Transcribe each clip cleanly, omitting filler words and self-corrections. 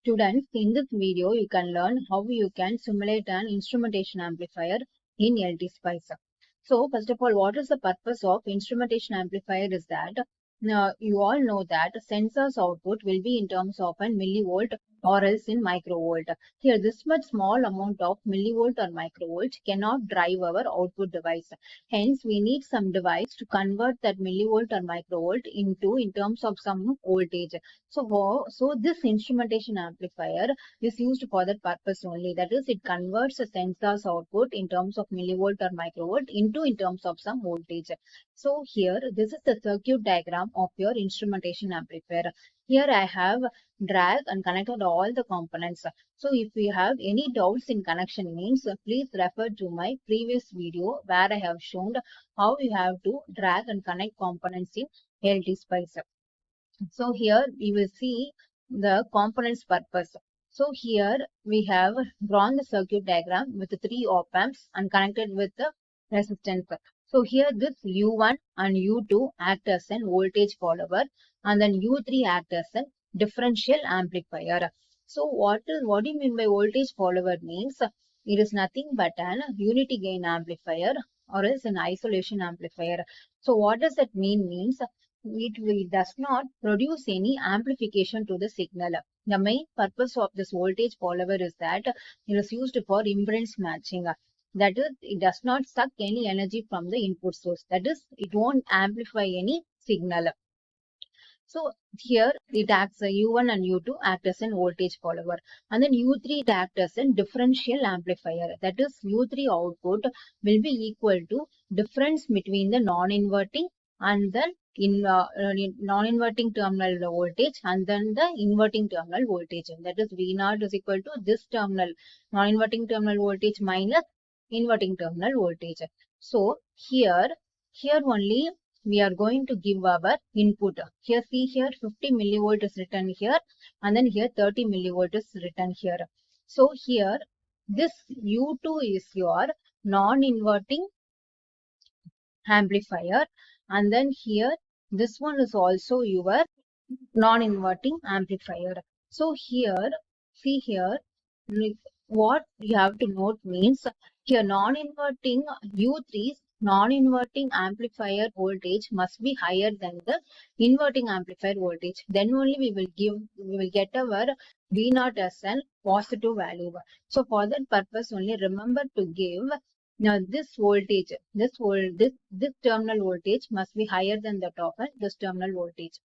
Students, in this video, you can learn how you can simulate an instrumentation amplifier in LTSpice. So, first of all, what is the purpose of instrumentation amplifier is that you all know that sensor's output will be in terms of an millivolt or else in microvolt. Here, this much small amount of millivolt or microvolt cannot drive our output device. Hence, we need some device to convert that millivolt or microvolt into in terms of some voltage. So this instrumentation amplifier is used for that purpose only. That is, it converts a sensor's output in terms of millivolt or microvolt into in terms of some voltage. So here, this is the circuit diagram of your instrumentation amplifier. Here I have drag and connected all the components. So if you have any doubts in connection means, please refer to my previous video where I have shown how you have to drag and connect components in LTSpice. So here we will see the components purpose. So here we have drawn the circuit diagram with the 3 op amps and connected with the resistance. So here this U1 and U2 act as an voltage follower and then U3 act as a differential amplifier. So what do you mean by voltage follower means? It is nothing but an unity gain amplifier or else an isolation amplifier. So what does that mean means? It does not produce any amplification to the signal. The main purpose of this voltage follower is that it is used for impedance matching. That is, it does not suck any energy from the input source. That is, it won't amplify any signal. So here it acts U1 and U2 act as an voltage follower, and then U3 it acts as a differential amplifier. That is, U3 output will be equal to difference between the non-inverting and then in non-inverting terminal voltage and then the inverting terminal voltage. That is, V0 is equal to this terminal non-inverting terminal voltage minus inverting terminal voltage. So here only we are going to give our input. Here see here 50 millivolt is written here and then here 30 millivolt is written here. So here this U2 is your non-inverting amplifier and then here this one is also your non-inverting amplifier. So here see here what you have to note means here non-inverting U3's non-inverting amplifier voltage must be higher than the inverting amplifier voltage. Then only we will get our V0 as a positive value. So for that purpose only remember to give now this voltage, this terminal voltage must be higher than that of this terminal voltage.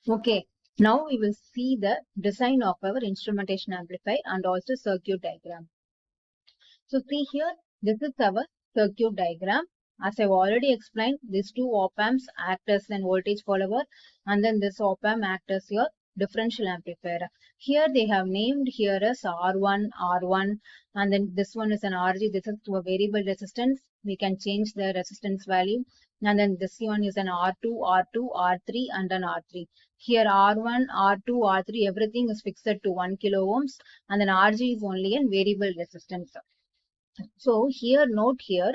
Okay, now we will see the design of our instrumentation amplifier and also circuit diagram. So see here, this is our circuit diagram. As I've already explained, these 2 op amps act as an voltage follower and then this op amp acts as your differential amplifier. Here they have named here as R1 and then this one is an RG. This is to a variable resistance. We can change the resistance value. And then this one is an R2, R3 and an R3. Here R1, R2, R3 everything is fixed to 1 kilo ohms and then RG is only a variable resistance. So here note here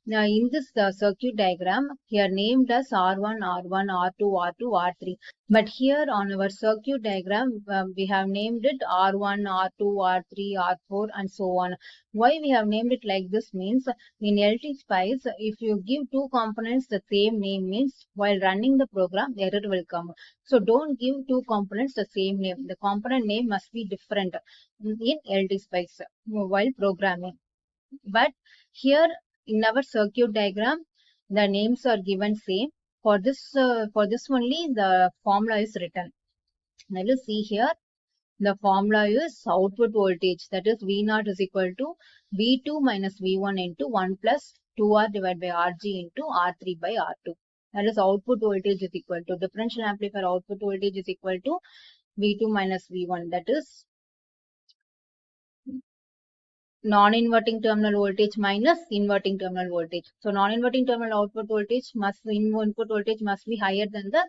in this circuit diagram here named as R1, R2, R3 but here on our circuit diagram we have named it R1, R2, R3, R4 and so on. Why we have named it like this means in LTSpice if you give 2 components the same name means while running the program error will come. So don't give 2 components the same name. The component name must be different in LTSpice while programming. But here in our circuit diagram, the names are given same. For this only the formula is written. Now you see here, the formula is output voltage. That is V0 is equal to V2 minus V1 into 1 plus 2R divided by RG into R3 by R2. That is output voltage is equal to differential amplifier output voltage is equal to V2 minus V1. That is non-inverting terminal voltage minus inverting terminal voltage. So non-inverting terminal input voltage must be higher than the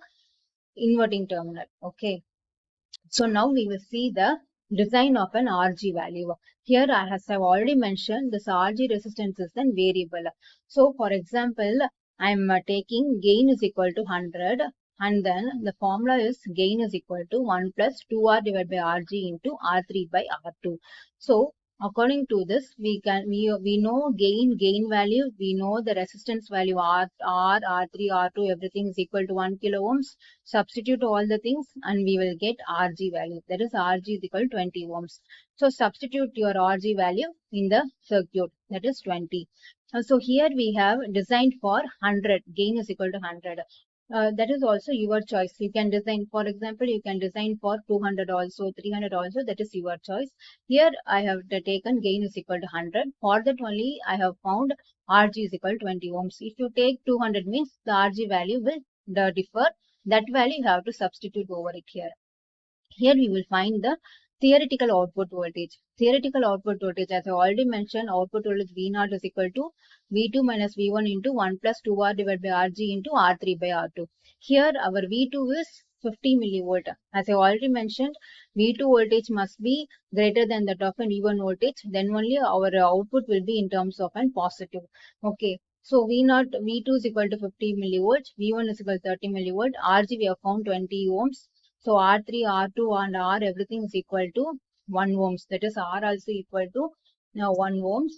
inverting terminal. Okay. So now we will see the design of an RG value. Here, as I've already mentioned, this RG resistance is then variable. So for example, I'm taking gain is equal to 100 And then the formula is gain is equal to 1 plus 2R divided by RG into R3 by R2. So according to this, we know gain value, we know the resistance value R3, R2, everything is equal to 1 kilo ohms. Substitute all the things and we will get RG value. That is RG is equal to 20 ohms. So substitute your RG value in the circuit, that is 20. So here we have designed for 100, gain is equal to 100. That is also your choice. You can design, for example, you can design for 200 also, 300 also, that is your choice. Here I have taken gain is equal to 100. For that only I have found RG is equal to 20 ohms. If you take 200 means the RG value will differ. That value you have to substitute over it here. Here we will find the theoretical output voltage. Theoretical output voltage, as I already mentioned, output voltage V0 is equal to V2 minus V1 into 1 plus 2R divided by RG into R3 by R2. Here our V2 is 50 millivolt. As I already mentioned, V2 voltage must be greater than that of an V1 voltage. Then only our output will be in terms of an positive. Okay. So V2 is equal to 50 millivolts, V1 is equal to 30 millivolt, RG we have found 20 ohms. So R3, R2 and R everything is equal to 1 ohms. That is R also equal to 1 ohms.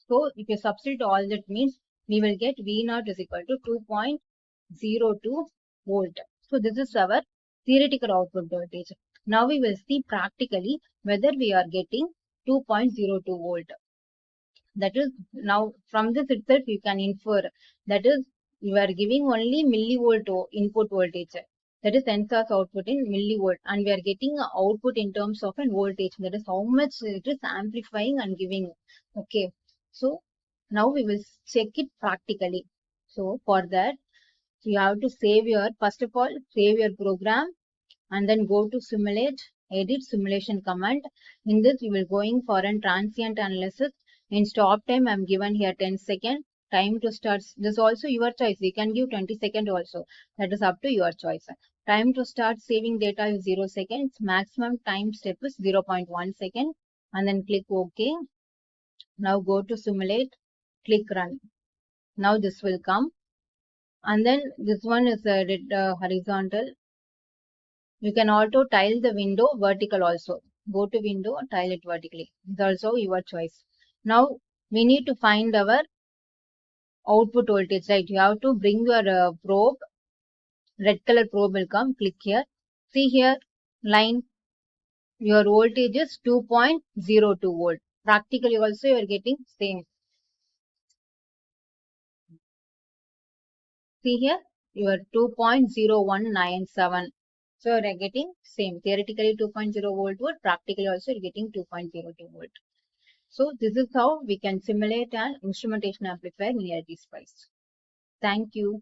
So if you substitute all that means we will get V0 is equal to 2.02 volt. So this is our theoretical output voltage. Now we will see practically whether we are getting 2.02 volt. That is, now from this itself you can infer, that is, you are giving only millivolt input voltage. That is sensors output in millivolt, and we are getting output in terms of an voltage. That is how much it is amplifying and giving. Okay. So now we will check it practically. So for that, you have to first of all, save your program and then go to simulate, edit simulation command. In this, we will going for a transient analysis. In stop time, I'm given here 10 seconds. Time to start, this also your choice. You can give 20 seconds also. That is up to your choice. Time to start saving data is 0 seconds. Maximum time step is 0.1 second. And then click OK. Now go to simulate, click run. Now this will come. And then this one is horizontal. You can auto tile the window vertical also. Go to window, tile it vertically. It's also your choice. Now we need to find our output voltage, right? You have to bring your probe. Red color probe will come. Click here. See here, line. Your voltage is 2.02 volt. Practically also you are getting same. See here, your 2.0197. So you are getting same. Theoretically 2.0 volt, practically also you are getting 2.02 volt. So this is how we can simulate an instrumentation amplifier in LT Spice. Thank you.